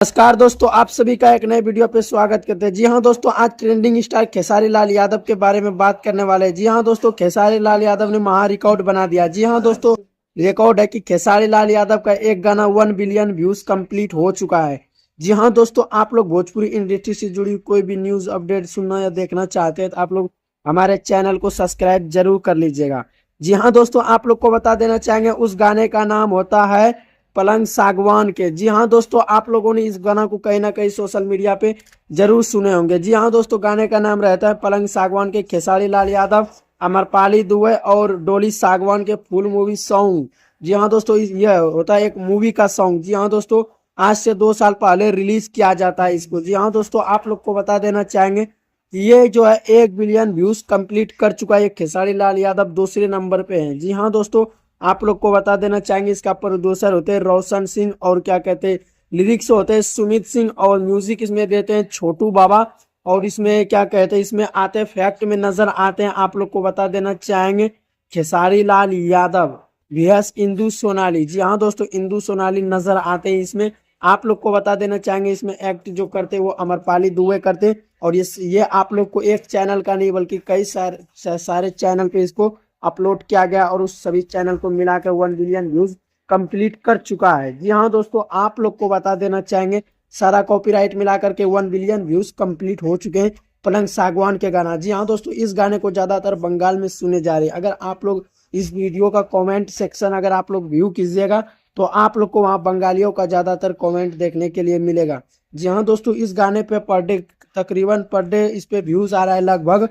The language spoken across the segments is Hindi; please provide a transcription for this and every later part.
नमस्कार दोस्तों, आप सभी का एक नए वीडियो पे स्वागत करते हैं। जी हाँ दोस्तों, आज ट्रेंडिंग स्टार खेसारी लाल यादव के बारे में बात करने वाले हैं। जी हाँ दोस्तों, खेसारी लाल यादव ने महा रिकॉर्ड बना दिया। जी हाँ दोस्तों, रिकॉर्ड है कि खेसारी लाल यादव का एक गाना 1 बिलियन व्यूज कंप्लीट हो चुका है। जी हाँ दोस्तों, आप लोग भोजपुरी इंडस्ट्री से जुड़ी कोई भी न्यूज अपडेट सुनना या देखना चाहते हैं तो आप लोग हमारे चैनल को सब्सक्राइब जरूर कर लीजिएगा। जी हाँ दोस्तों, आप लोग को बता देना चाहेंगे उस गाने का नाम होता है पलंग सागवान के। जी हाँ दोस्तों, आप लोगों ने इस गाना को कहीं ना कहीं सोशल मीडिया पे जरूर सुने होंगे। जी हाँ दोस्तों, गाने का नाम रहता है पलंग सागवान के। खेसारी लाल यादव, अमरपाली दुबे और डोली सागवान के फुल मूवी सॉन्ग। जी हाँ दोस्तों, यह होता है एक मूवी का सॉन्ग। जी हाँ दोस्तों, आज से 2 साल पहले रिलीज किया जाता है इसको। जी हाँ दोस्तों, आप लोग को बता देना चाहेंगे ये जो है 1 बिलियन व्यूज कंप्लीट कर चुका है। खेसारी लाल यादव दूसरे नंबर पे है। जी हाँ दोस्तों, आप लोग को बता देना चाहेंगे इसका प्रोड्यूसर होते हैं रोशन सिंह और क्या कहते हैं लिरिक्स होते हैं सुमित सिंह और म्यूजिक इसमें देते हैं छोटू बाबा। और इसमें क्या कहते हैं इसमें आते हैं फैक्ट में नजर आते हैं। आप लोग को बता देना चाहेंगे खेसारी लाल यादव VS इंदु सोनाली। जी हाँ दोस्तों, इंदु सोनाली नजर आते हैं इसमें। आप लोग को बता देना चाहेंगे इसमें एक्ट जो करते हैं वो अमरपाली दुबे करते हैं। और ये आप लोग को एक चैनल का नहीं बल्कि कई सारे चैनल पे इसको अपलोड किया गया और उस सभी चैनल को मिलाकर 1 बिलियन व्यूज कंप्लीट कर चुका है। जी हाँ दोस्तों, आप लोग को बता देना चाहेंगे सारा कॉपीराइट मिलाकर के 1 बिलियन व्यूज कंप्लीट हो चुके हैं पलंग सागवान के गाना। जी हाँ दोस्तों, इस गाने को ज्यादातर बंगाल में सुने जा रहे हैं। अगर आप लोग इस वीडियो का कमेंट सेक्शन अगर आप लोग व्यू कीजिएगा तो आप लोग को वहाँ बंगालियों का ज्यादातर कमेंट देखने के लिए मिलेगा। जी हाँ दोस्तों, इस गाने पे पर डे तकरीबन पर डे इस पे व्यूज आ रहा है लगभग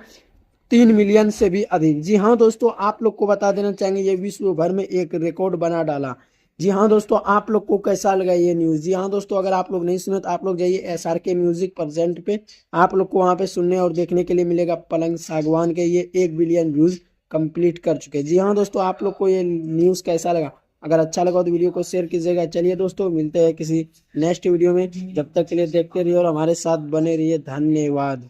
3 मिलियन से भी अधिक। जी हाँ दोस्तों, आप लोग को बता देना चाहेंगे ये विश्व भर में एक रिकॉर्ड बना डाला। जी हाँ दोस्तों, आप लोग को कैसा लगा ये न्यूज़? जी हाँ दोस्तों, अगर आप लोग नहीं सुने तो आप लोग जाइए SRK म्यूजिक प्रेजेंट पे। आप लोग को वहाँ पे सुनने और देखने के लिए मिलेगा पलंग सागवान के ये 1 बिलियन व्यूज कंप्लीट कर चुके। जी हाँ दोस्तों, आप लोग को ये न्यूज़ कैसा लगा? अगर अच्छा लगा तो वीडियो को शेयर कीजिएगा। चलिए दोस्तों, मिलते हैं किसी नेक्स्ट वीडियो में। जब तक के लिए देखते रहिए और हमारे साथ बने रहिए। धन्यवाद।